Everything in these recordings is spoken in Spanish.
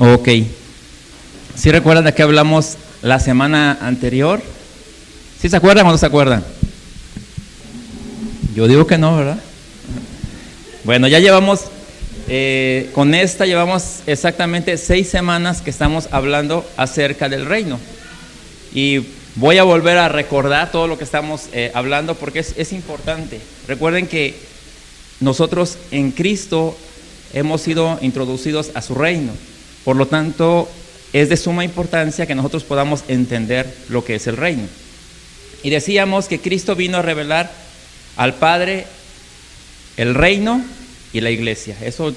Ok. ¿Sí recuerdan de qué hablamos la semana anterior? ¿Sí se acuerdan o no se acuerdan? Yo digo que no, ¿verdad? Bueno, ya llevamos, llevamos exactamente 6 semanas que estamos hablando acerca del reino. Y voy a volver a recordar todo lo que estamos hablando porque es importante. Recuerden que nosotros en Cristo hemos sido introducidos a su reino. Por lo tanto, es de suma importancia que nosotros podamos entender lo que es el reino. Y decíamos que Cristo vino a revelar al Padre el reino y la iglesia. Eso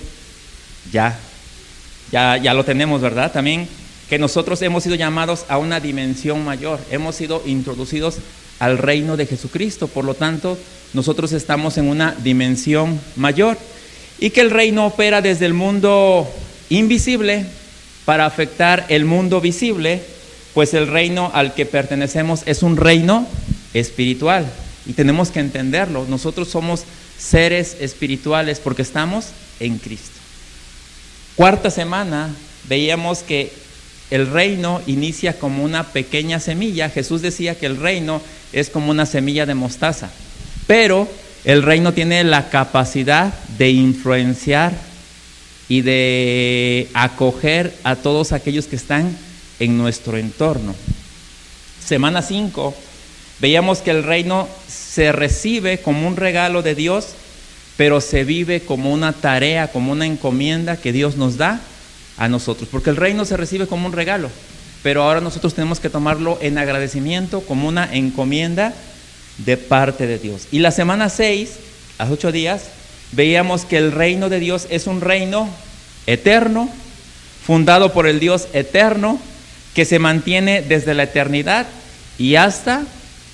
ya lo tenemos, ¿verdad? También que nosotros hemos sido llamados a una dimensión mayor. Hemos sido introducidos al reino de Jesucristo. Por lo tanto, nosotros estamos en una dimensión mayor. Y que el reino opera desde el mundo invisible para afectar el mundo visible, pues el reino al que pertenecemos es un reino espiritual. Y tenemos que entenderlo. Nosotros somos seres espirituales porque estamos en Cristo. Cuarta semana veíamos que el reino inicia como una pequeña semilla. Jesús decía que el reino es como una semilla de mostaza, pero el reino tiene la capacidad de influenciar y de acoger a todos aquellos que están en nuestro entorno. Semana 5, veíamos que el reino se recibe como un regalo de Dios, pero se vive como una tarea, como una encomienda que Dios nos da a nosotros. Porque el reino se recibe como un regalo, pero ahora nosotros tenemos que tomarlo en agradecimiento, como una encomienda de parte de Dios. Y la semana 6, a 8 días, veíamos que el reino de Dios es un reino eterno, fundado por el Dios eterno, que se mantiene desde la eternidad y hasta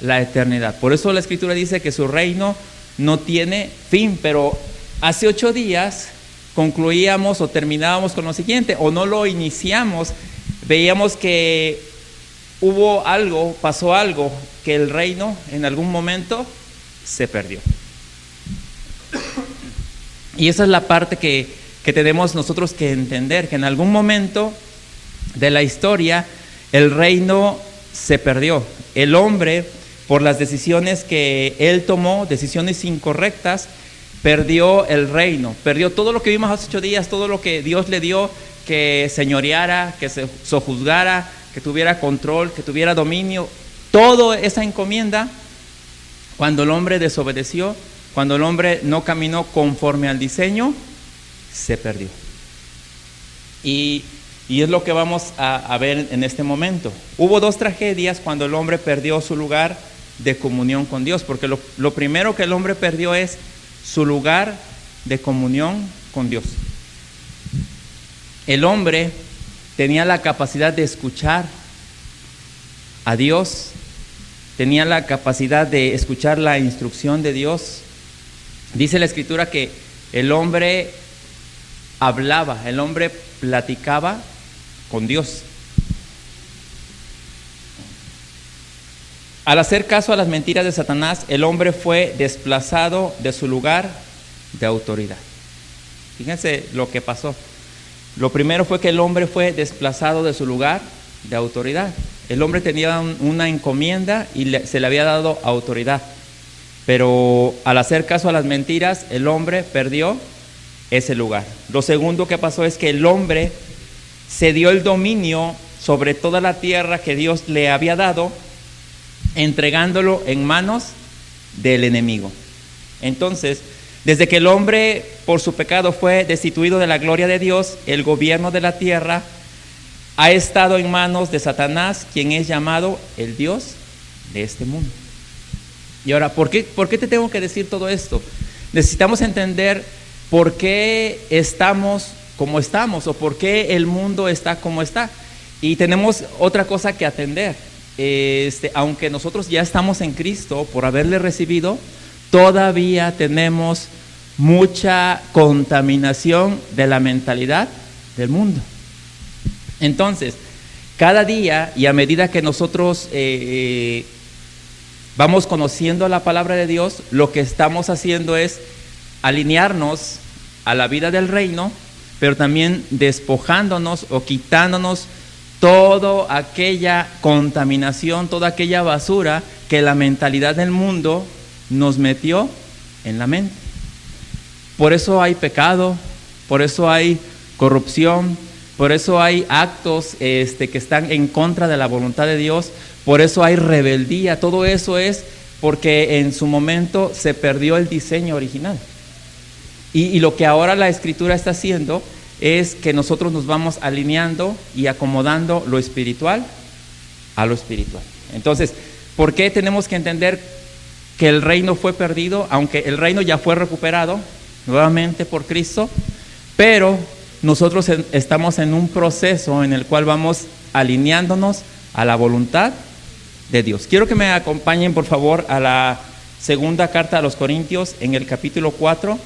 la eternidad. Por eso la Escritura dice que su reino no tiene fin. Pero hace 8 días concluíamos o terminábamos con lo siguiente, o no lo iniciamos. Veíamos que pasó algo, que el reino en algún momento se perdió. Y esa es la parte que tenemos nosotros que entender, que en algún momento de la historia el reino se perdió. El hombre, por las decisiones que él tomó, decisiones incorrectas, perdió el reino, perdió todo lo que vimos hace 8 días, todo lo que Dios le dio, que señoreara, que se sojuzgara, que tuviera control, que tuviera dominio. Toda esa encomienda, cuando el hombre desobedeció, cuando el hombre no caminó conforme al diseño, se perdió. Y es lo que vamos a ver en este momento. Hubo 2 tragedias cuando el hombre perdió su lugar de comunión con Dios, porque lo primero que el hombre perdió es su lugar de comunión con Dios. El hombre tenía la capacidad de escuchar a Dios, tenía la capacidad de escuchar la instrucción de Dios. Dice la Escritura que el hombre hablaba, el hombre platicaba con Dios. Al hacer caso a las mentiras de Satanás, el hombre fue desplazado de su lugar de autoridad. Fíjense lo que pasó. Lo primero fue que el hombre fue desplazado de su lugar de autoridad. El hombre tenía una encomienda y se le había dado autoridad. Pero al hacer caso a las mentiras, el hombre perdió ese lugar. Lo segundo que pasó es que el hombre se dio el dominio sobre toda la tierra que Dios le había dado, entregándolo en manos del enemigo. Entonces, desde que el hombre por su pecado fue destituido de la gloria de Dios, el gobierno de la tierra ha estado en manos de Satanás, quien es llamado el Dios de este mundo. Y ahora, ¿por qué te tengo que decir todo esto? Necesitamos entender por qué estamos como estamos, o por qué el mundo está como está. Y tenemos otra cosa que atender. Aunque nosotros ya estamos en Cristo por haberle recibido, todavía tenemos mucha contaminación de la mentalidad del mundo. Entonces, cada día y a medida que nosotros vamos conociendo la palabra de Dios, lo que estamos haciendo es alinearnos a la vida del reino, pero también despojándonos o quitándonos toda aquella contaminación, toda aquella basura que la mentalidad del mundo nos metió en la mente. Por eso hay pecado, por eso hay corrupción, por eso hay actos que están en contra de la voluntad de Dios, por eso hay rebeldía. Todo eso es porque en su momento se perdió el diseño original. Y lo que ahora la Escritura está haciendo es que nosotros nos vamos alineando y acomodando lo espiritual a lo espiritual. Entonces, ¿por qué tenemos que entender que el reino fue perdido? Aunque el reino ya fue recuperado nuevamente por Cristo, pero nosotros estamos en un proceso en el cual vamos alineándonos a la voluntad de Dios. Quiero que me acompañen, por favor, a la segunda carta a los Corintios, en el capítulo 4,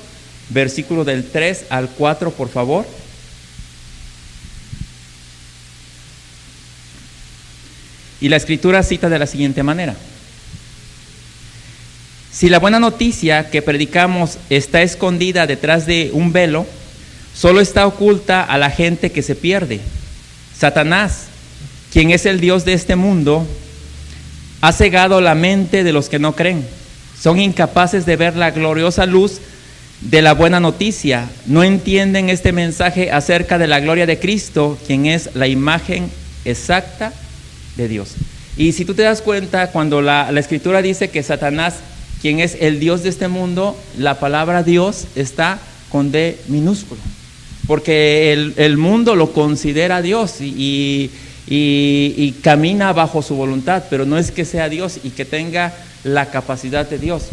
versículo del 3 al 4, por favor. Y la Escritura cita de la siguiente manera: si la buena noticia que predicamos está escondida detrás de un velo, solo está oculta a la gente que se pierde. Satanás, quien es el Dios de este mundo, ha cegado la mente de los que no creen. Son incapaces de ver la gloriosa luz de la buena noticia. No entienden este mensaje acerca de la gloria de Cristo, quien es la imagen exacta de Dios. Y si tú te das cuenta, cuando la Escritura dice que Satanás, quien es el Dios de este mundo, la palabra Dios está con D minúsculo, porque el mundo lo considera Dios y camina bajo su voluntad, pero no es que sea Dios y que tenga la capacidad de Dios.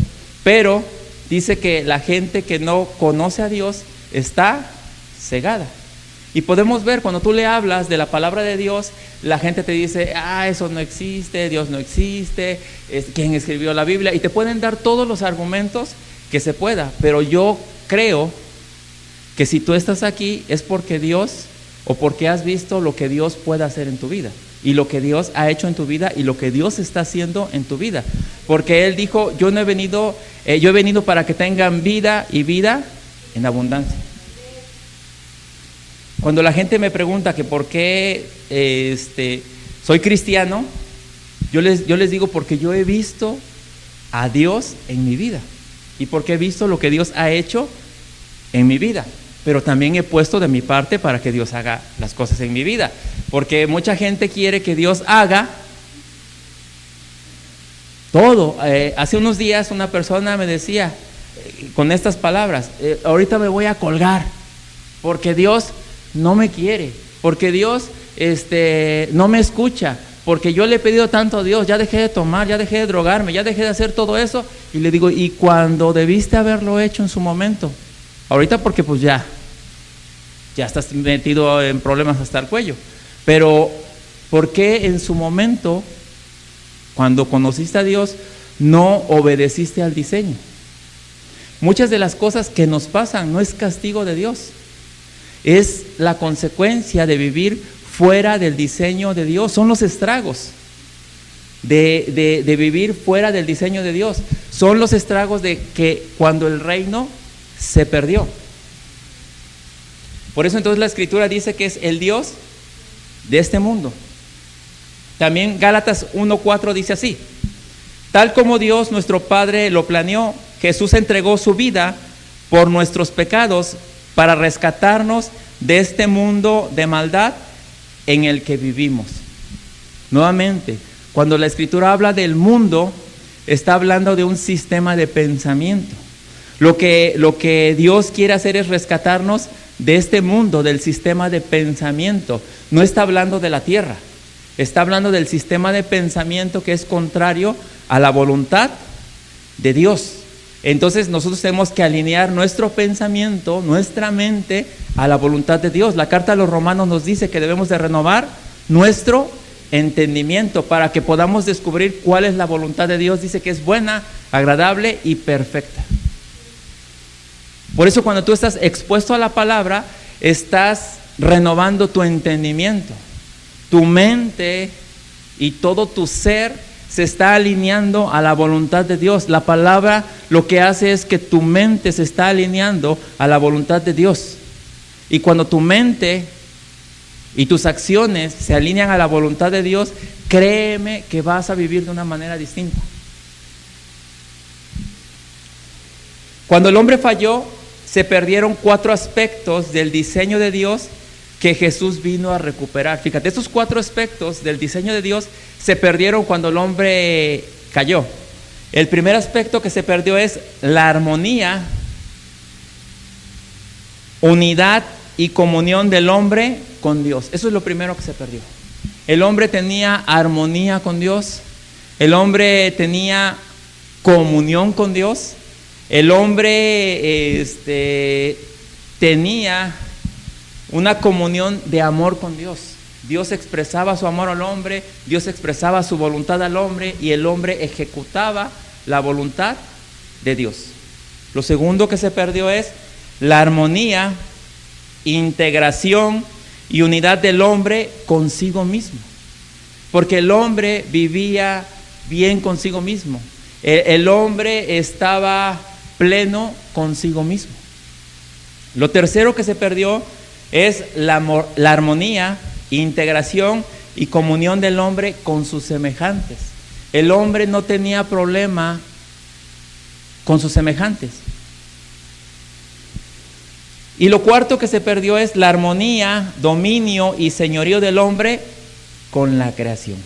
Pero dice que la gente que no conoce a Dios está cegada. Y podemos ver, cuando tú le hablas de la palabra de Dios, la gente te dice, eso no existe, Dios no existe, ¿quién escribió la Biblia? Y te pueden dar todos los argumentos que se pueda, pero yo creo que si tú estás aquí es porque Dios, o porque has visto lo que Dios puede hacer en tu vida, y lo que Dios ha hecho en tu vida, y lo que Dios está haciendo en tu vida. Porque Él dijo, yo he venido para que tengan vida y vida en abundancia. Cuando la gente me pregunta que por qué soy cristiano, yo les digo porque yo he visto a Dios en mi vida, y porque he visto lo que Dios ha hecho en mi vida, pero también he puesto de mi parte para que Dios haga las cosas en mi vida, porque mucha gente quiere que Dios haga todo. Hace unos días una persona me decía con estas palabras, ahorita me voy a colgar porque Dios no me quiere, porque Dios no me escucha, porque yo le he pedido tanto a Dios, ya dejé de tomar, ya dejé de drogarme, ya dejé de hacer todo eso. Y le digo, ¿y cuando debiste haberlo hecho en su momento? Ahorita porque pues ya estás metido en problemas hasta el cuello. Pero ¿por qué en su momento, cuando conociste a Dios, no obedeciste al diseño? Muchas de las cosas que nos pasan no es castigo de Dios, es la consecuencia de vivir fuera del diseño de Dios. Son los estragos de vivir fuera del diseño de Dios. Son los estragos de que cuando el reino se perdió. Por eso entonces la Escritura dice que es el Dios de este mundo. También Gálatas 1:4 dice así: tal como Dios nuestro Padre lo planeó, Jesús entregó su vida por nuestros pecados para rescatarnos de este mundo de maldad en el que vivimos. Nuevamente, cuando la Escritura habla del mundo, está hablando de un sistema de pensamiento. Lo que Dios quiere hacer es rescatarnos de este mundo, del sistema de pensamiento. No está hablando de la tierra, está hablando del sistema de pensamiento que es contrario a la voluntad de Dios. Entonces nosotros tenemos que alinear nuestro pensamiento, nuestra mente a la voluntad de Dios. La carta a los Romanos nos dice que debemos de renovar nuestro entendimiento para que podamos descubrir cuál es la voluntad de Dios. Dice que es buena, agradable y perfecta. Por eso cuando tú estás expuesto a la palabra, estás renovando tu entendimiento. Tu mente y todo tu ser se está alineando a la voluntad de Dios. La palabra lo que hace es que tu mente se está alineando a la voluntad de Dios. Y cuando tu mente y tus acciones se alinean a la voluntad de Dios, créeme que vas a vivir de una manera distinta. Cuando el hombre falló, se perdieron 4 aspectos del diseño de Dios que Jesús vino a recuperar. Fíjate, estos 4 aspectos del diseño de Dios se perdieron cuando el hombre cayó. El primer aspecto que se perdió es la armonía, unidad y comunión del hombre con Dios. Eso es lo primero que se perdió. El hombre tenía armonía con Dios, el hombre tenía comunión con Dios, el hombre tenía una comunión de amor con Dios. Dios expresaba su amor al hombre, Dios expresaba su voluntad al hombre y el hombre ejecutaba la voluntad de Dios. Lo segundo que se perdió es la armonía, integración y unidad del hombre consigo mismo, porque el hombre vivía bien consigo mismo, el hombre estaba pleno consigo mismo. Lo tercero que se perdió es la armonía, integración y comunión del hombre con sus semejantes. El hombre no tenía problema con sus semejantes. Y lo cuarto que se perdió es la armonía, dominio y señorío del hombre con la creación.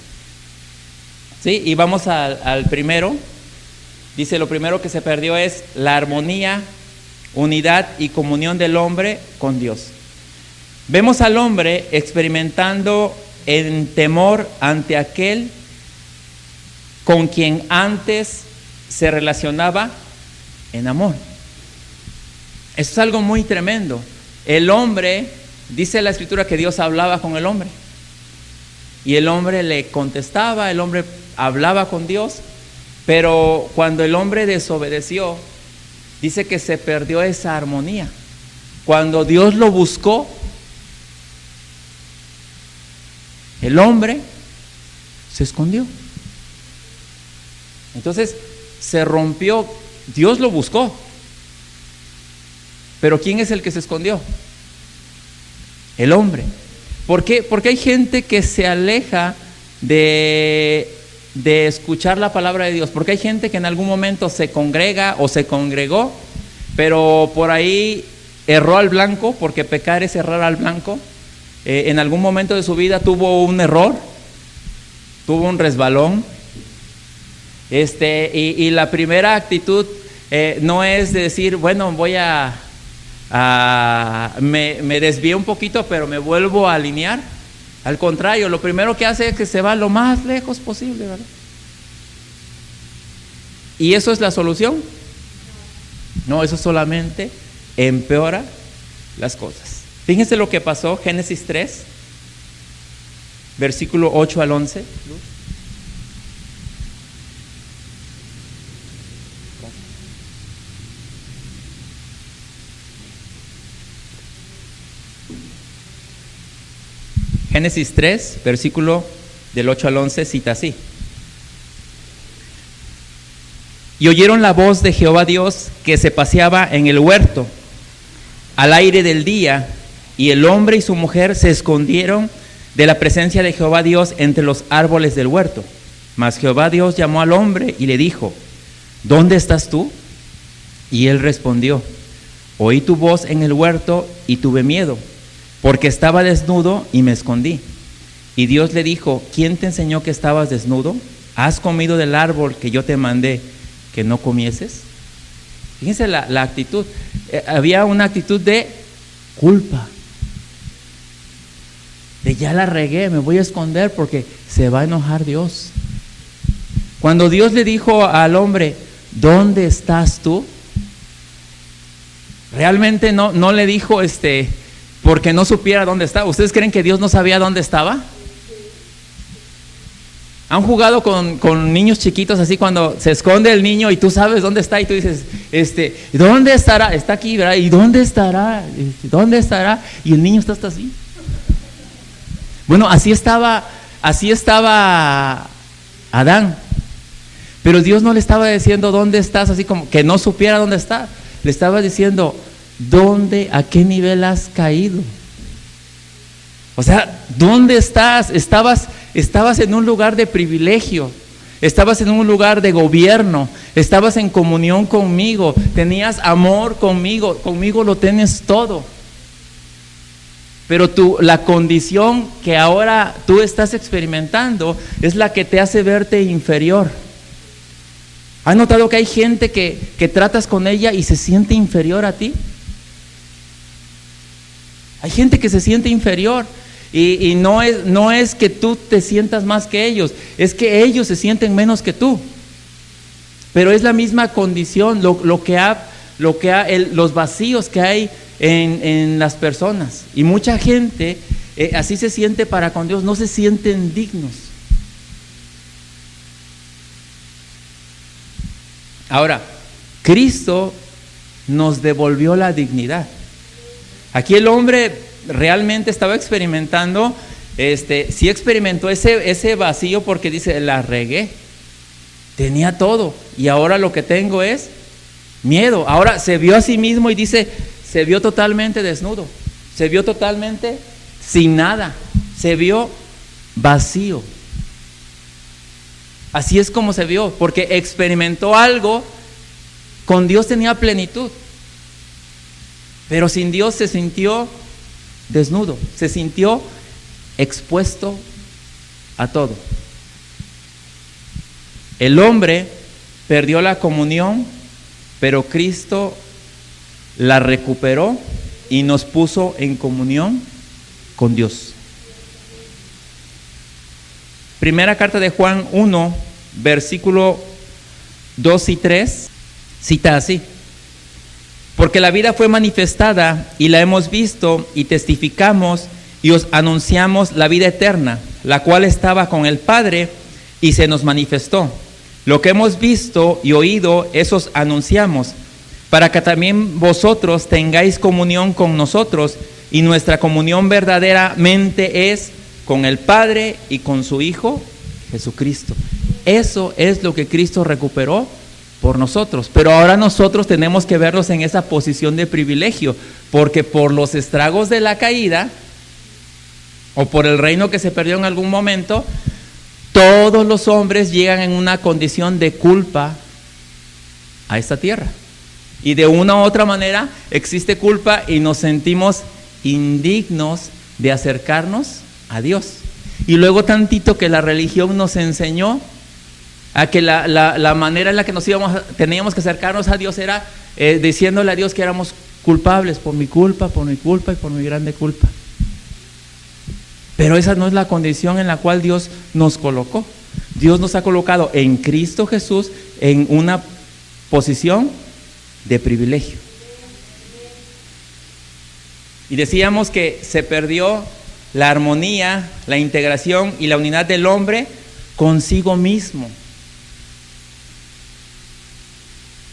¿Sí? Y vamos al primero. Dice, lo primero que se perdió es la armonía, unidad y comunión del hombre con Dios. Vemos al hombre experimentando en temor ante aquel con quien antes se relacionaba en amor. Eso es algo muy tremendo. El hombre, dice la Escritura que Dios hablaba con el hombre. Y el hombre le contestaba, el hombre hablaba con Dios. Pero cuando el hombre desobedeció, dice que se perdió esa armonía. Cuando Dios lo buscó, el hombre se escondió. Entonces se rompió. Dios lo buscó. Pero ¿quién es el que se escondió? El hombre. ¿Por qué? Porque hay gente que se aleja de escuchar la palabra de Dios. Porque hay gente que en algún momento se congrega o se congregó, pero por ahí erró al blanco, porque pecar es errar al blanco. En algún momento de su vida tuvo un error, tuvo un resbalón. Y la primera actitud no es decir, bueno, voy me desvié un poquito, pero me vuelvo a alinear. Al contrario, lo primero que hace es que se va lo más lejos posible, ¿verdad? ¿Y eso es la solución? No, eso solamente empeora las cosas. Fíjense lo que pasó, Génesis 3, versículo 8 al 11. Génesis 3, versículo del 8 al 11, cita así. Y oyeron la voz de Jehová Dios que se paseaba en el huerto al aire del día, y el hombre y su mujer se escondieron de la presencia de Jehová Dios entre los árboles del huerto. Mas Jehová Dios llamó al hombre y le dijo, ¿dónde estás tú? Y él respondió, oí tu voz en el huerto y tuve miedo, porque estaba desnudo y me escondí. Y Dios le dijo, ¿quién te enseñó que estabas desnudo? ¿Has comido del árbol que yo te mandé que no comieses? Fíjense la actitud. Había una actitud de culpa. De ya la regué, me voy a esconder porque se va a enojar Dios. Cuando Dios le dijo al hombre, ¿dónde estás tú? Realmente no le dijo porque no supiera dónde estaba. ¿Ustedes creen que Dios no sabía dónde estaba? ¿Han jugado con niños chiquitos así cuando se esconde el niño y tú sabes dónde está y tú dices, ¿dónde estará? Está aquí, ¿verdad? ¿Y dónde estará? ¿Dónde estará? Y el niño está hasta así. Bueno, así estaba Adán. Pero Dios no le estaba diciendo dónde estás, así como que no supiera dónde está. Le estaba diciendo, ¿a qué nivel has caído? O sea, ¿dónde estás? Estabas en un lugar de privilegio, estabas en un lugar de gobierno, estabas en comunión conmigo, tenías amor conmigo lo tienes todo. Pero la condición que ahora tú estás experimentando es la que te hace verte inferior. ¿Has notado que hay gente que tratas con ella y se siente inferior a ti? Hay gente que se siente inferior y no es que tú te sientas más que ellos, es que ellos se sienten menos que tú. Pero es la misma condición, los vacíos que hay en las personas. Y mucha gente así se siente para con Dios, no se sienten dignos. Ahora, Cristo nos devolvió la dignidad. Aquí el hombre realmente estaba experimentando, sí experimentó ese vacío porque dice, la regué, tenía todo y ahora lo que tengo es miedo. Ahora se vio a sí mismo y dice, se vio totalmente desnudo, se vio totalmente sin nada, se vio vacío. Así es como se vio, porque experimentó algo, con Dios tenía plenitud, pero sin Dios se sintió desnudo, se sintió expuesto a todo. El hombre perdió la comunión, pero Cristo la recuperó y nos puso en comunión con Dios. Primera carta de Juan 1, versículo 2 y 3, cita así: porque la vida fue manifestada y la hemos visto y testificamos y os anunciamos la vida eterna, la cual estaba con el Padre y se nos manifestó. Lo que hemos visto y oído, eso os anunciamos, para que también vosotros tengáis comunión con nosotros, y nuestra comunión verdaderamente es con el Padre y con su Hijo Jesucristo. Eso es lo que Cristo recuperó por nosotros, pero ahora nosotros tenemos que vernos en esa posición de privilegio, porque por los estragos de la caída o por el reino que se perdió en algún momento, todos los hombres llegan en una condición de culpa a esta tierra, y de una u otra manera existe culpa y nos sentimos indignos de acercarnos a Dios. Y luego tantito que la religión nos enseñó a que la manera en la que teníamos que acercarnos a Dios era diciéndole a Dios que éramos culpables por mi culpa y por mi grande culpa. Pero esa no es la condición en la cual Dios nos colocó. Dios nos ha colocado en Cristo Jesús en una posición de privilegio. Y decíamos que se perdió la armonía, la integración y la unidad del hombre consigo mismo.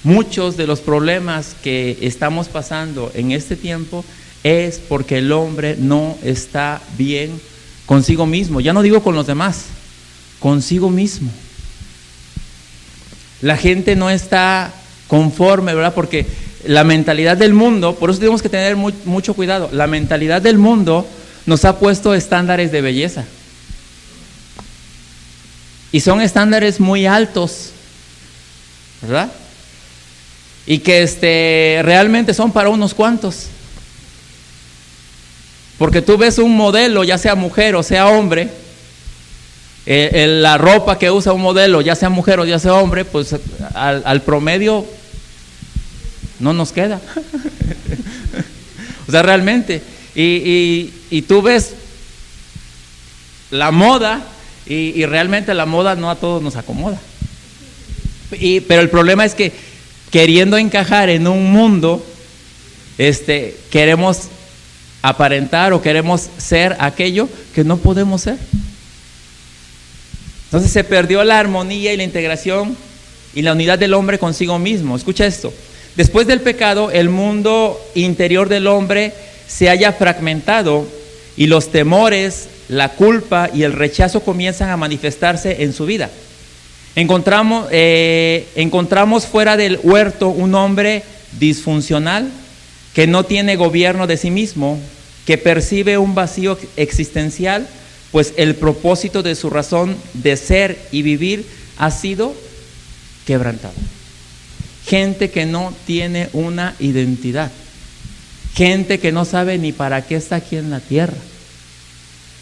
Muchos de los problemas que estamos pasando en este tiempo es porque el hombre no está bien consigo mismo. Ya no digo con los demás, consigo mismo. La gente no está conforme, ¿verdad? Porque la mentalidad del mundo, por eso tenemos que tener mucho cuidado, la mentalidad del mundo nos ha puesto estándares de belleza. Y son estándares muy altos, ¿verdad? Y que realmente son para unos cuantos. Porque tú ves un modelo, ya sea mujer o sea hombre, la ropa que usa un modelo, ya sea mujer o ya sea hombre, pues al promedio no nos queda. O sea, realmente. Y tú ves la moda y realmente la moda no a todos nos acomoda. Pero el problema es que queriendo encajar en un mundo, queremos aparentar o queremos ser aquello que no podemos ser. Entonces se perdió la armonía y la integración y la unidad del hombre consigo mismo. Escucha esto: después del pecado, el mundo interior del hombre se haya fragmentado y los temores, la culpa y el rechazo comienzan a manifestarse en su vida. Encontramos fuera del huerto un hombre disfuncional, que no tiene gobierno de sí mismo, que percibe un vacío existencial, pues el propósito de su razón de ser y vivir ha sido quebrantado. Gente que no tiene una identidad, gente que no sabe ni para qué está aquí en la tierra,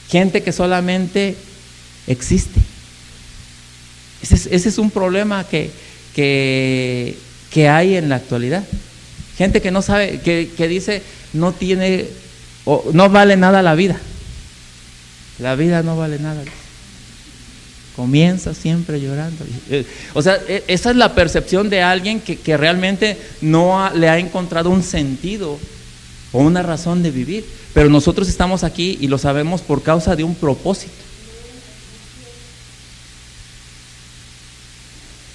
gente que solamente existe. Ese es un problema que hay en la actualidad. Gente que no sabe, que dice no tiene, o no vale nada la vida. La vida no vale nada. Comienza siempre llorando. O sea, esa es la percepción de alguien que realmente no le ha encontrado un sentido o una razón de vivir. Pero nosotros estamos aquí y lo sabemos por causa de un propósito.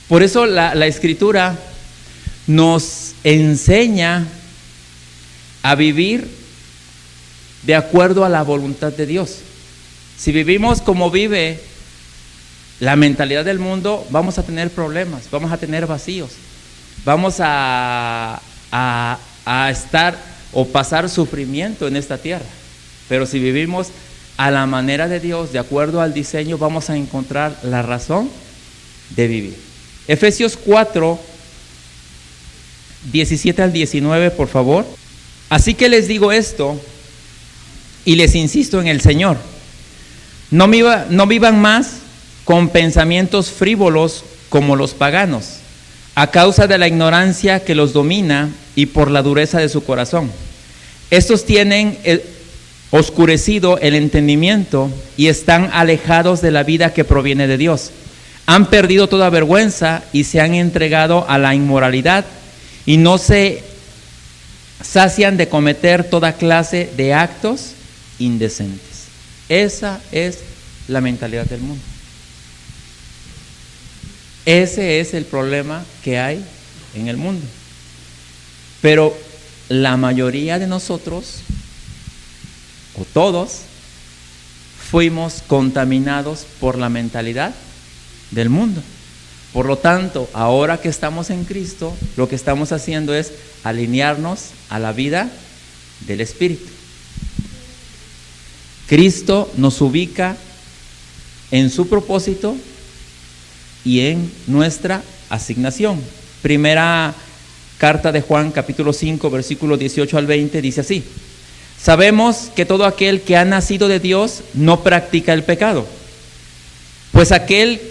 Por eso la Escritura nos enseña a vivir de acuerdo a la voluntad de Dios. Si vivimos como vive la mentalidad del mundo, vamos a tener problemas, vamos a tener vacíos, vamos a estar o pasar sufrimiento en esta tierra. Pero si vivimos a la manera de Dios, de acuerdo al diseño, vamos a encontrar la razón de vivir. Efesios 4, 17 al 19, por favor. Así que les digo esto y les insisto en el Señor. No vivan más con pensamientos frívolos como los paganos, a causa de la ignorancia que los domina y por la dureza de su corazón. Estos tienen oscurecido el entendimiento y están alejados de la vida que proviene de Dios. Han perdido toda vergüenza y se han entregado a la inmoralidad y no se sacian de cometer toda clase de actos indecentes. Esa es la mentalidad del mundo. Ese es el problema que hay en el mundo. Pero la mayoría de nosotros, o todos, fuimos contaminados por la mentalidad del mundo. Por lo tanto, ahora que estamos en Cristo, lo que estamos haciendo es alinearnos a la vida del Espíritu. Cristo nos ubica en su propósito y en nuestra asignación. Primera carta de Juan, capítulo 5, versículos 18 al 20, dice así: sabemos que todo aquel que ha nacido de Dios no practica el pecado, pues aquel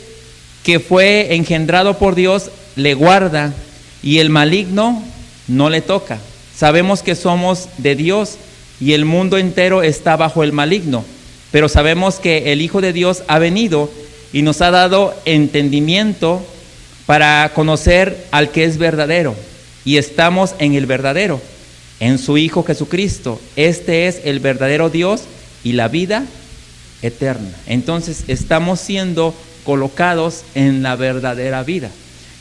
que fue engendrado por Dios le guarda y el maligno no le toca. Sabemos que somos de Dios y el mundo entero está bajo el maligno, pero sabemos que el Hijo de Dios ha venido y nos ha dado entendimiento para conocer al que es verdadero, y estamos en el verdadero, en su Hijo Jesucristo. Este es el verdadero Dios y la vida eterna. Entonces estamos siendo colocados en la verdadera vida,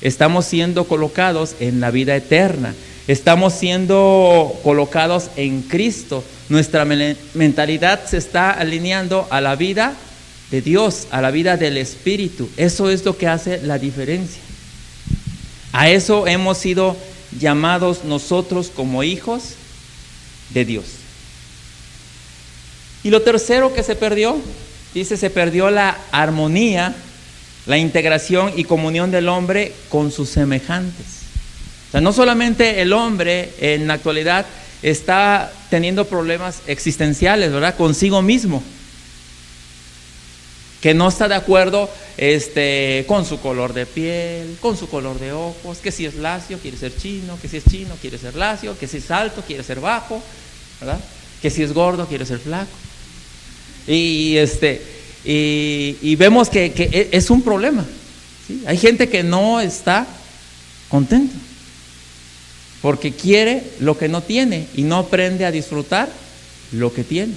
estamos siendo colocados en la vida eterna, estamos siendo colocados en Cristo. Nuestra mentalidad se está alineando a la vida de Dios, a la vida del Espíritu. Eso es lo que hace la diferencia. A eso hemos sido llamados nosotros como hijos de Dios. Y lo tercero que se perdió, dice, se perdió la armonía, la integración y comunión del hombre con sus semejantes. O sea, no solamente el hombre en la actualidad está teniendo problemas existenciales, ¿verdad?, consigo mismo, que no está de acuerdo con su color de piel, con su color de ojos, que si es lacio quiere ser chino, que si es chino quiere ser lacio, que si es alto quiere ser bajo, ¿verdad?, que si es gordo quiere ser flaco. Y vemos que es un problema, ¿sí? Hay gente que no está contenta porque quiere lo que no tiene y no aprende a disfrutar lo que tiene.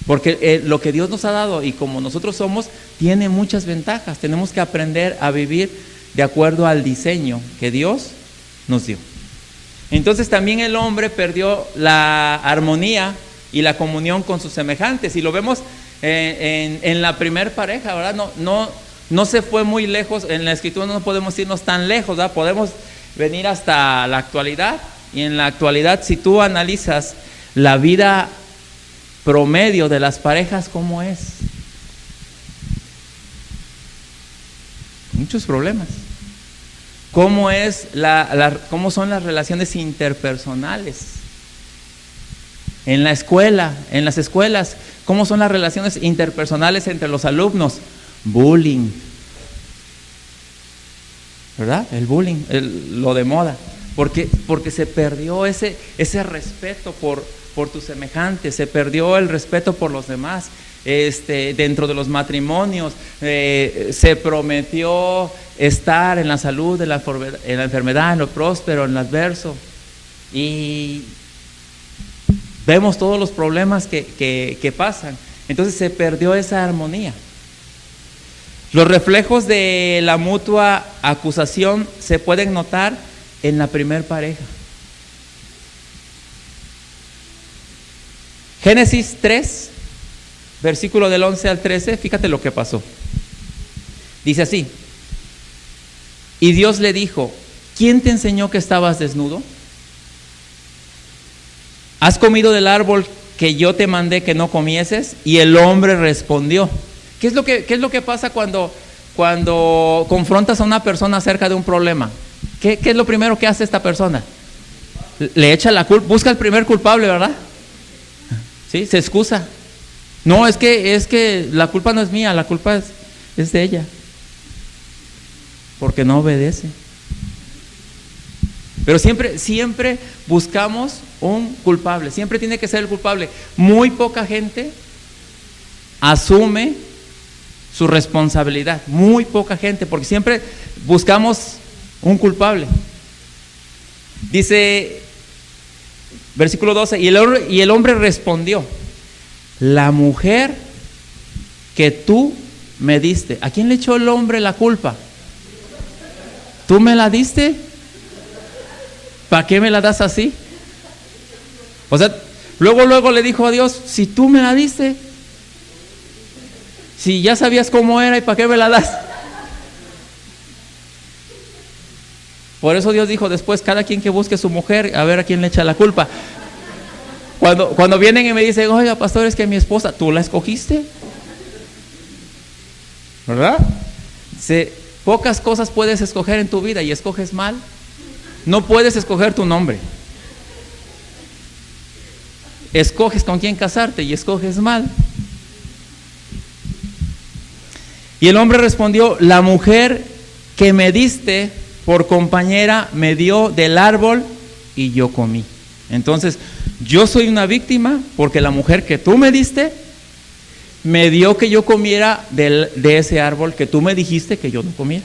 Porque lo que Dios nos ha dado y como nosotros somos, tiene muchas ventajas. Tenemos que aprender a vivir de acuerdo al diseño que Dios nos dio. Entonces también el hombre perdió la armonía y la comunión con sus semejantes. Y lo vemos en la primer pareja, ¿verdad? No se fue muy lejos. En la Escritura no podemos irnos tan lejos, ¿verdad? Podemos venir hasta la actualidad y en la actualidad, si tú analizas la vida promedio de las parejas, ¿cómo es? Muchos problemas. ¿Cómo cómo son las relaciones interpersonales? En la escuela, en las escuelas, ¿cómo son las relaciones interpersonales entre los alumnos? Bullying, ¿verdad? El bullying, lo de moda. Porque se perdió ese respeto por tus semejantes, se perdió el respeto por los demás. Dentro de los matrimonios se prometió estar en la salud, en la enfermedad, en lo próspero, en lo adverso, y vemos todos los problemas que pasan. Entonces se perdió esa armonía. Los reflejos de la mutua acusación se pueden notar en la primer pareja. Génesis 3, versículo del 11 al 13, fíjate lo que pasó. Dice así: y Dios le dijo, ¿quién te enseñó que estabas desnudo? ¿Has comido del árbol que yo te mandé que no comieses? Y el hombre respondió. ¿Qué es lo que pasa cuando confrontas a una persona acerca de un problema? ¿Qué es lo primero que hace esta persona? Le echa la culpa, busca el primer culpable, ¿verdad? ¿Sí? Se excusa. No, es que la culpa no es mía, la culpa es de ella, porque no obedece. Pero siempre buscamos un culpable, siempre tiene que ser el culpable. Muy poca gente asume su responsabilidad, muy poca gente, porque siempre buscamos un culpable. Dice, versículo 12, y el hombre respondió, la mujer que tú me diste. ¿A quién le echó el hombre la culpa? ¿Tú me la diste? ¿Para qué me la das así? O sea, luego le dijo a Dios, si tú me la diste, si ya sabías cómo era, ¿y para qué me la das? Por eso Dios dijo después, cada quien que busque su mujer, a ver a quién le echa la culpa. Cuando vienen y me dicen, oiga, pastor, es que mi esposa, ¿tú la escogiste? ¿Verdad? Pocas cosas puedes escoger en tu vida y escoges mal. No puedes escoger tu nombre. Escoges con quién casarte y escoges mal. Y el hombre respondió, la mujer que me diste por compañera me dio del árbol y yo comí. Entonces, yo soy una víctima porque la mujer que tú me diste me dio que yo comiera de ese árbol que tú me dijiste que yo no comiera.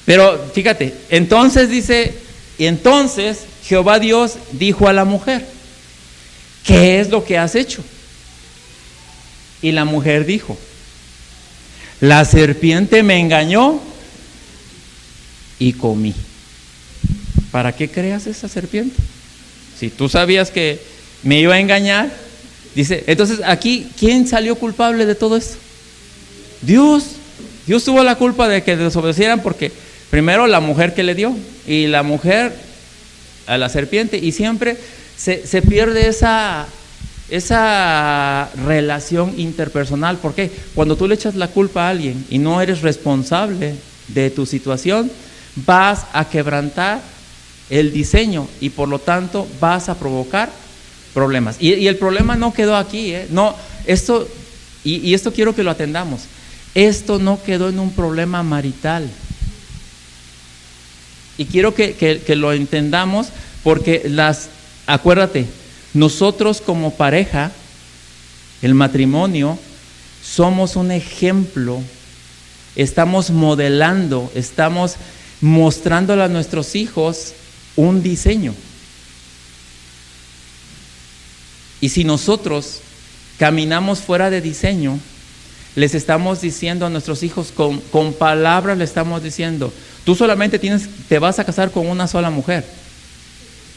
Pero fíjate, entonces dice, entonces Jehová Dios dijo a la mujer, ¿qué es lo que has hecho? Y la mujer dijo, la serpiente me engañó y comí. ¿Para qué creas esa serpiente? Si tú sabías que me iba a engañar. Dice, entonces aquí, ¿quién salió culpable de todo esto? Dios. Dios tuvo la culpa de que desobedecieran porque primero la mujer que le dio y la mujer a la serpiente, y siempre se pierde esa relación interpersonal. ¿Por qué? Cuando tú le echas la culpa a alguien y no eres responsable de tu situación, vas a quebrantar el diseño y por lo tanto vas a provocar problemas. Y el problema no quedó aquí, no, esto quiero que lo atendamos. Esto no quedó en un problema marital. Y quiero que lo entendamos porque acuérdate, nosotros como pareja, el matrimonio, somos un ejemplo, estamos modelando, estamos mostrándole a nuestros hijos un diseño. Y si nosotros caminamos fuera de diseño, les estamos diciendo a nuestros hijos, con palabras le estamos diciendo, tú solamente te vas a casar con una sola mujer,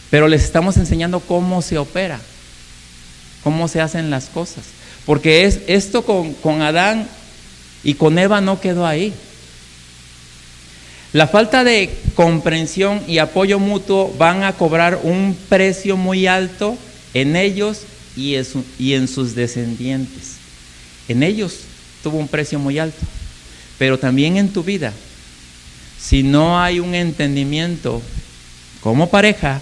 pero les estamos enseñando cómo se opera, cómo se hacen las cosas, porque esto con Adán y con Eva no quedó ahí. La falta de comprensión y apoyo mutuo van a cobrar un precio muy alto en ellos y en sus descendientes. En ellos tuvo un precio muy alto, pero también en tu vida. Si no hay un entendimiento como pareja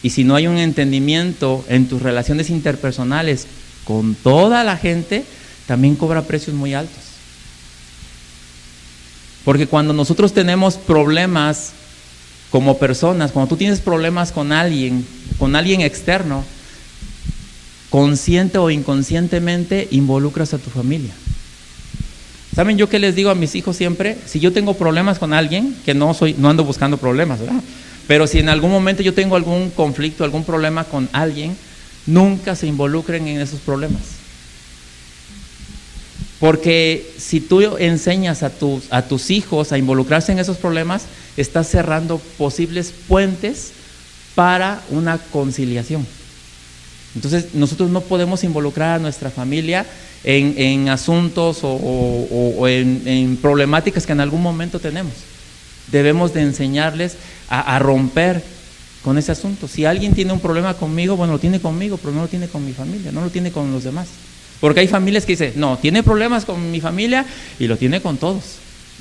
y si no hay un entendimiento en tus relaciones interpersonales con toda la gente, también cobra precios muy altos. Porque cuando nosotros tenemos problemas como personas, cuando tú tienes problemas con alguien externo, consciente o inconscientemente involucras a tu familia. ¿Saben yo qué les digo a mis hijos siempre? Si yo tengo problemas con alguien, que no ando buscando problemas, ¿verdad? Pero si en algún momento yo tengo algún conflicto, algún problema con alguien, nunca se involucren en esos problemas. Porque si tú enseñas a tus hijos a involucrarse en esos problemas, estás cerrando posibles puentes para una conciliación. Entonces nosotros no podemos involucrar a nuestra familia en asuntos o en problemáticas que en algún momento tenemos. Debemos de enseñarles a romper con ese asunto. Si alguien tiene un problema conmigo, bueno, lo tiene conmigo, pero no lo tiene con mi familia, no lo tiene con los demás. Porque hay familias que dicen, no, tiene problemas con mi familia y lo tiene con todos.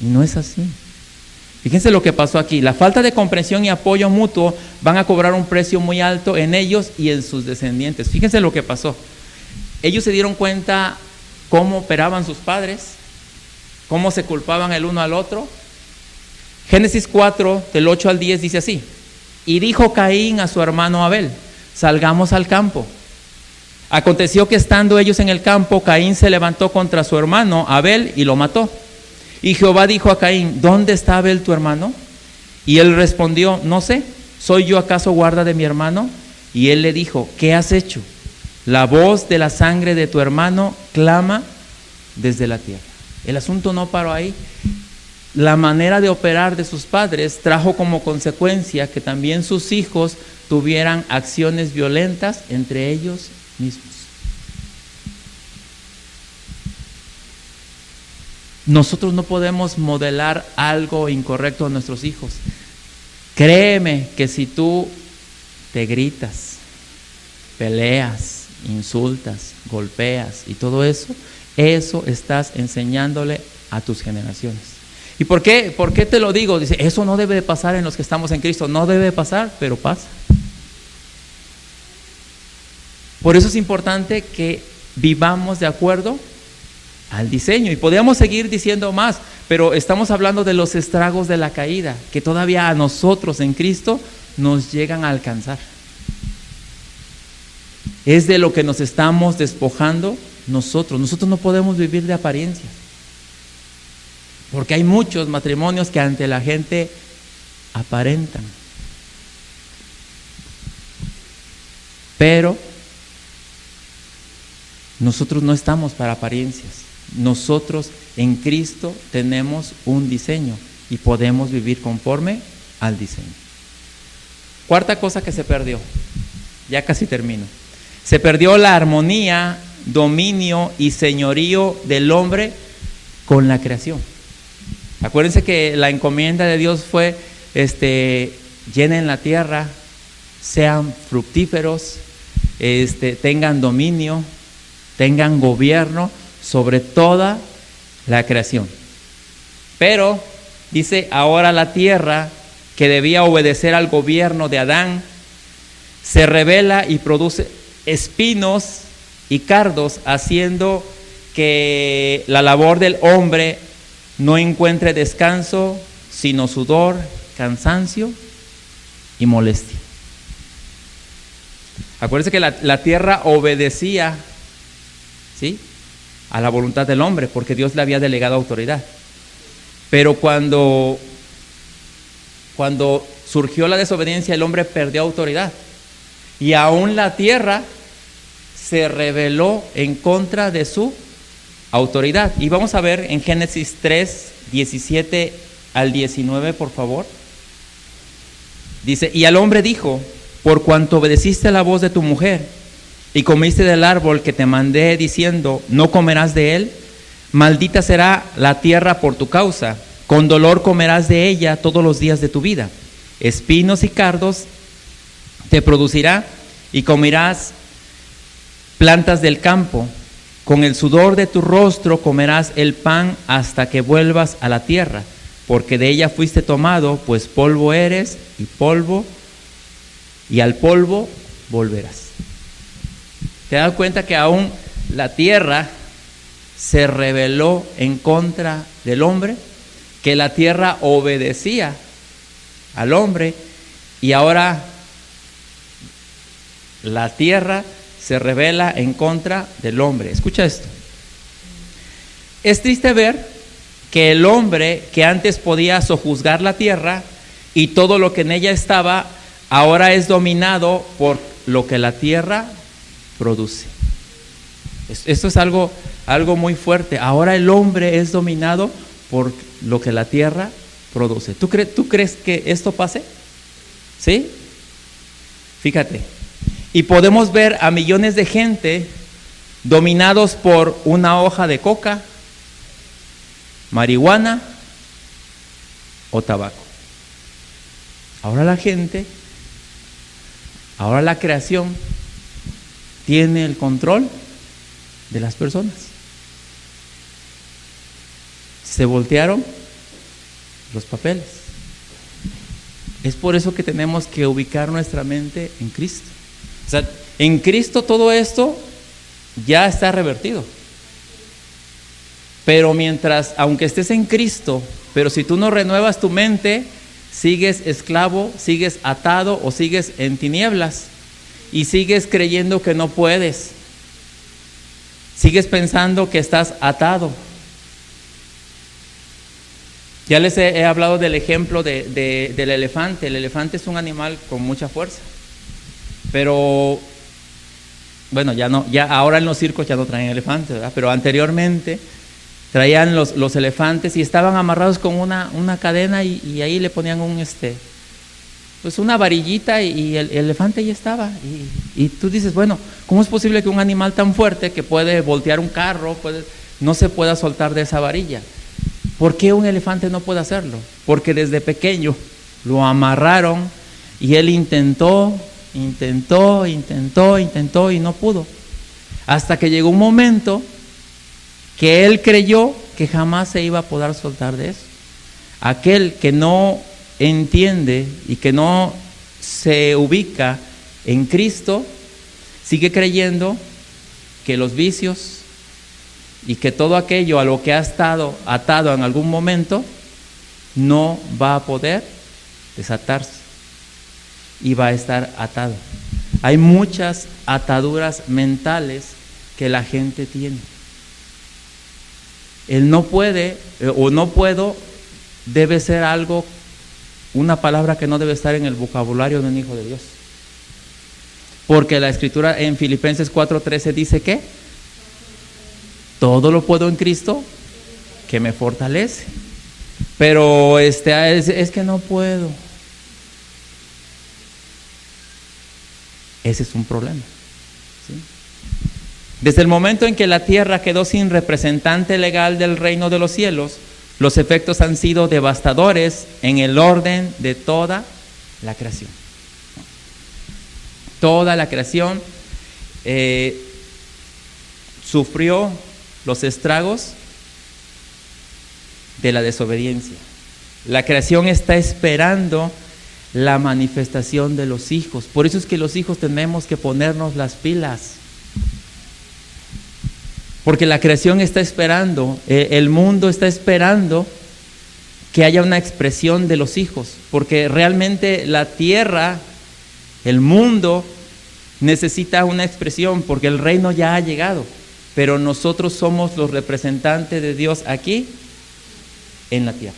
Y no es así. Fíjense lo que pasó aquí. La falta de comprensión y apoyo mutuo van a cobrar un precio muy alto en ellos y en sus descendientes. Fíjense lo que pasó. Ellos se dieron cuenta cómo operaban sus padres, cómo se culpaban el uno al otro. Génesis 4, del 8 al 10 dice así: y dijo Caín a su hermano Abel, salgamos al campo. Aconteció que estando ellos en el campo, Caín se levantó contra su hermano Abel y lo mató. Y Jehová dijo a Caín, ¿dónde está Abel tu hermano? Y él respondió, no sé, ¿soy yo acaso guarda de mi hermano? Y él le dijo, ¿qué has hecho? La voz de la sangre de tu hermano clama desde la tierra. El asunto no paró ahí. La manera de operar de sus padres trajo como consecuencia que también sus hijos tuvieran acciones violentas entre ellos mismos. Nosotros no podemos modelar algo incorrecto a nuestros hijos. Créeme que si tú te gritas, peleas, insultas, golpeas y todo eso estás enseñándole a tus generaciones. ¿Y por qué te lo digo? Dice, eso no debe de pasar en los que estamos en Cristo. No debe de pasar, pero pasa. Por eso es importante que vivamos de acuerdo al diseño. Y podríamos seguir diciendo más, pero estamos hablando de los estragos de la caída, que todavía a nosotros en Cristo nos llegan a alcanzar. Es de lo que nos estamos despojando nosotros. Nosotros no podemos vivir de apariencias. Porque hay muchos matrimonios que ante la gente aparentan. Pero nosotros no estamos para apariencias. Nosotros en Cristo tenemos un diseño y podemos vivir conforme al diseño. Cuarta cosa que se perdió, ya casi termino. Se perdió la armonía, dominio y señorío del hombre con la creación. Acuérdense que la encomienda de Dios fue llenen la tierra, sean fructíferos, tengan dominio, tengan gobierno sobre toda la creación. Pero dice, ahora la tierra, que debía obedecer al gobierno de Adán, se rebela y produce espinos y cardos, haciendo que la labor del hombre no encuentre descanso, sino sudor, cansancio y molestia. Acuérdense que la tierra obedecía, ¿sí?, a la voluntad del hombre, porque Dios le había delegado autoridad. Pero cuando surgió la desobediencia, el hombre perdió autoridad. Y aún la tierra se rebeló en contra de su autoridad. Y vamos a ver en Génesis 3, 17 al 19, por favor. Dice, y al hombre dijo, por cuanto obedeciste a la voz de tu mujer, y comiste del árbol que te mandé diciendo, no comerás de él, maldita será la tierra por tu causa, Con dolor comerás de ella todos los días de tu vida. Espinos y cardos te producirá y comerás plantas del campo. Con el sudor de tu rostro comerás el pan hasta que vuelvas a la tierra, porque de ella fuiste tomado, pues polvo eres y al polvo volverás. ¿Te das cuenta que aún la tierra se rebeló en contra del hombre? Que la tierra obedecía al hombre y ahora la tierra se rebela en contra del hombre. Escucha esto. Es triste ver que el hombre que antes podía sojuzgar la tierra y todo lo que en ella estaba, ahora es dominado por lo que la tierra produce. Esto es algo muy fuerte. Ahora el hombre es dominado por lo que la tierra produce. ¿Tú crees que esto pase? ¿Sí? Fíjate. Y podemos ver a millones de gente dominados por una hoja de coca, marihuana o tabaco. Ahora la gente, ahora la creación tiene el control de las personas. Se voltearon los papeles. Es por eso que tenemos que ubicar nuestra mente en Cristo. O sea, en Cristo todo esto ya está revertido. Pero mientras, aunque estés en Cristo, pero si tú no renuevas tu mente, sigues esclavo, sigues atado o sigues en tinieblas y sigues creyendo que no puedes. Sigues pensando que estás atado. Ya les he hablado del ejemplo del elefante. El elefante es un animal con mucha fuerza. Pero, bueno, ya ahora en los circos ya no traen elefantes, ¿verdad? Pero anteriormente traían los elefantes y estaban amarrados con una cadena y ahí le ponían pues una varillita y el elefante ahí estaba. Y tú dices, bueno, ¿cómo es posible que un animal tan fuerte que puede voltear un carro, no se pueda soltar de esa varilla? ¿Por qué un elefante no puede hacerlo? Porque desde pequeño lo amarraron y él intentó y no pudo. Hasta que llegó un momento que él creyó que jamás se iba a poder soltar de eso. Aquel que no entiende y que no se ubica en Cristo, sigue creyendo que los vicios y que todo aquello a lo que ha estado atado en algún momento no va a poder desatarse y va a estar atado. Hay muchas ataduras mentales que la gente tiene. El no puede o no puedo debe ser una palabra que no debe estar en el vocabulario de un hijo de Dios. Porque la escritura en Filipenses 4:13 dice que todo lo puedo en Cristo que me fortalece. Pero es que no puedo. Ese es un problema, ¿sí? Desde el momento en que la tierra quedó sin representante legal del reino de los cielos, los efectos han sido devastadores en el orden de toda la creación. Toda la creación sufrió los estragos de la desobediencia. La creación está esperando la manifestación de los hijos. Por eso es que los hijos tenemos que ponernos las pilas. Porque la creación está esperando, el mundo está esperando que haya una expresión de los hijos. Porque realmente la tierra, el mundo, necesita una expresión porque el reino ya ha llegado. Pero nosotros somos los representantes de Dios aquí en la tierra.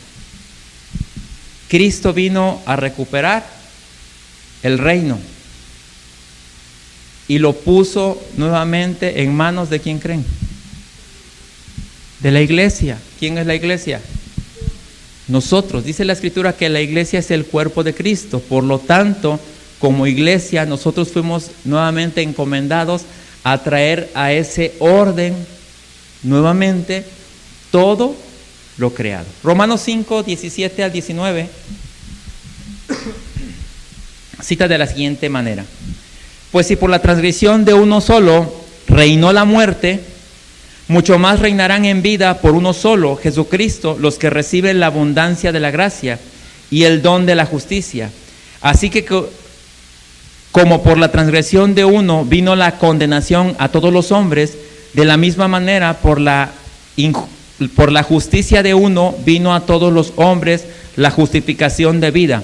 Cristo vino a recuperar el reino y lo puso nuevamente en manos de ¿quién creen? De la iglesia. ¿Quién es la iglesia? Nosotros. Dice la escritura que la iglesia es el cuerpo de Cristo. Por lo tanto, como iglesia, nosotros fuimos nuevamente encomendados a traer a ese orden nuevamente todo lo creado. Romanos 5, 17 al 19, cita de la siguiente manera: pues si por la transgresión de uno solo reinó la muerte, mucho más reinarán en vida por uno solo, Jesucristo, los que reciben la abundancia de la gracia y el don de la justicia. Así que como por la transgresión de uno vino la condenación a todos los hombres, de la misma manera por la justicia de uno vino a todos los hombres la justificación de vida.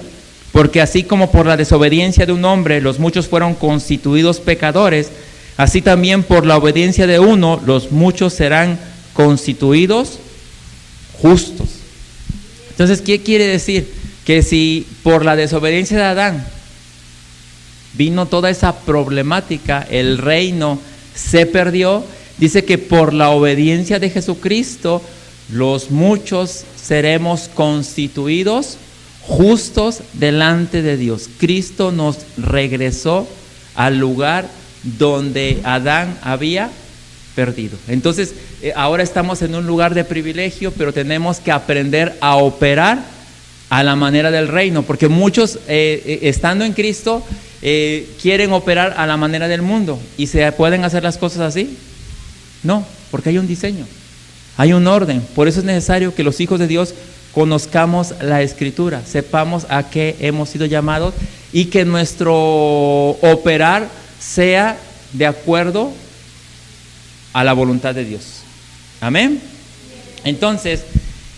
Porque así como por la desobediencia de un hombre los muchos fueron constituidos pecadores, así también por la obediencia de uno los muchos serán constituidos justos. Entonces, ¿qué quiere decir? Que si por la desobediencia de Adán vino toda esa problemática, el reino se perdió, dice que por la obediencia de Jesucristo los muchos seremos constituidos justos delante de Dios. Cristo nos regresó al lugar donde Adán había perdido. Entonces, ahora estamos en un lugar de privilegio, pero tenemos que aprender a operar a la manera del reino, porque muchos, estando en Cristo, quieren operar a la manera del mundo. ¿Y se pueden hacer las cosas así? No, porque hay un diseño, hay un orden. Por eso es necesario que los hijos de Dios conozcamos la Escritura, sepamos a qué hemos sido llamados y que nuestro operar sea de acuerdo a la voluntad de Dios. Amén. Entonces,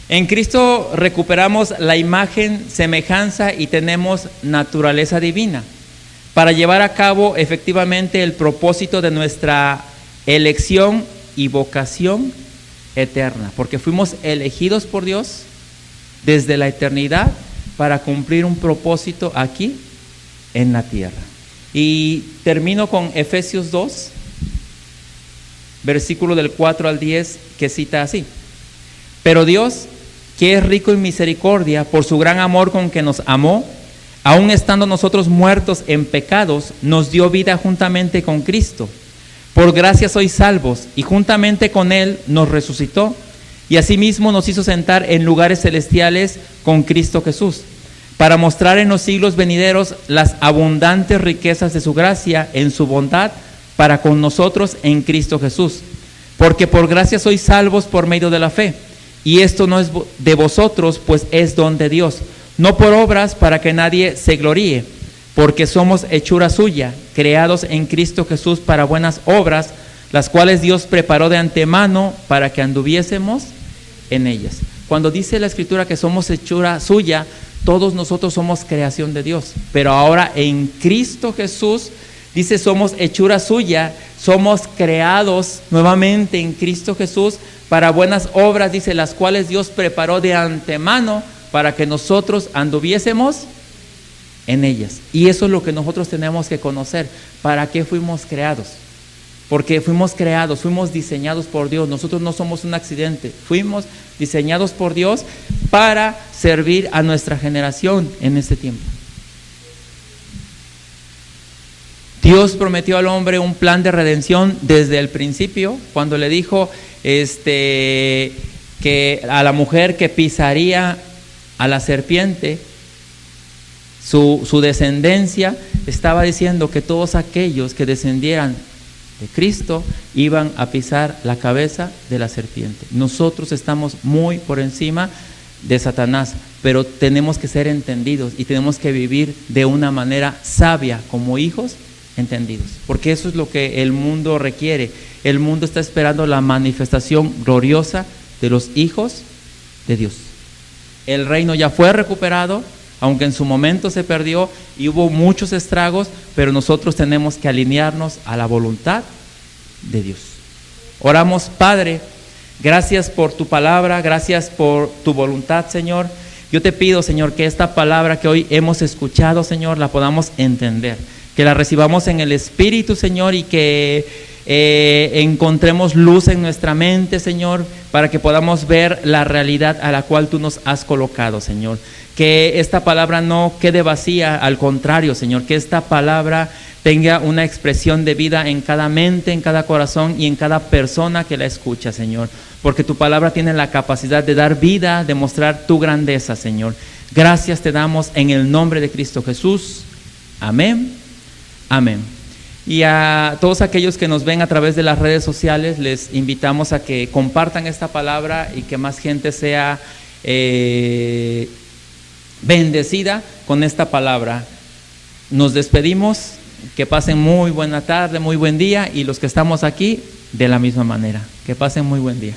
en Cristo recuperamos la imagen, semejanza y tenemos naturaleza divina para llevar a cabo efectivamente el propósito de nuestra elección y vocación eterna, porque fuimos elegidos por Dios desde la eternidad para cumplir un propósito aquí en la tierra. Y termino con Efesios 2, versículo del 4 al 10, que cita así: pero Dios, que es rico en misericordia, por su gran amor con que nos amó, aun estando nosotros muertos en pecados, nos dio vida juntamente con Cristo. Por gracia sois salvos, y juntamente con Él nos resucitó, y asimismo nos hizo sentar en lugares celestiales con Cristo Jesús, para mostrar en los siglos venideros las abundantes riquezas de su gracia en su bondad para con nosotros en Cristo Jesús. Porque por gracia sois salvos por medio de la fe, y esto no es de vosotros, pues es don de Dios, no por obras para que nadie se gloríe, porque somos hechura suya, creados en Cristo Jesús para buenas obras, las cuales Dios preparó de antemano para que anduviésemos en ellas. Cuando dice la Escritura que somos hechura suya, todos nosotros somos creación de Dios, pero ahora en Cristo Jesús dice somos hechura suya, somos creados nuevamente en Cristo Jesús para buenas obras, dice, las cuales Dios preparó de antemano para que nosotros anduviésemos en ellas. Y eso es lo que nosotros tenemos que conocer. ¿Para qué fuimos creados? Porque fuimos creados, fuimos diseñados por Dios. Nosotros no somos un accidente. Fuimos diseñados por Dios para servir a nuestra generación en este tiempo. Dios prometió al hombre un plan de redención desde el principio, cuando le dijo que a la mujer que pisaría a la serpiente, su descendencia, estaba diciendo que todos aquellos que descendieran de Cristo iban a pisar la cabeza de la serpiente. Nosotros estamos muy por encima de Satanás, pero tenemos que ser entendidos y tenemos que vivir de una manera sabia como hijos entendidos, porque eso es lo que el mundo requiere. El mundo está esperando la manifestación gloriosa de los hijos de Dios. El reino ya fue recuperado, aunque en su momento se perdió y hubo muchos estragos, pero nosotros tenemos que alinearnos a la voluntad de Dios. Oramos, Padre, gracias por tu palabra, gracias por tu voluntad, Señor. Yo te pido, Señor, que esta palabra que hoy hemos escuchado, Señor, la podamos entender, que la recibamos en el Espíritu, Señor, y que encontremos luz en nuestra mente, Señor, para que podamos ver la realidad a la cual tú nos has colocado, Señor. Que esta palabra no quede vacía, al contrario, Señor, que esta palabra tenga una expresión de vida en cada mente, en cada corazón y en cada persona que la escucha, Señor. Porque tu palabra tiene la capacidad de dar vida, de mostrar tu grandeza, Señor. Gracias te damos en el nombre de Cristo Jesús. Amén. Amén. Y a todos aquellos que nos ven a través de las redes sociales, les invitamos a que compartan esta palabra y que más gente sea bendecida con esta palabra. Nos despedimos, que pasen muy buena tarde, muy buen día, y los que estamos aquí, de la misma manera. Que pasen muy buen día.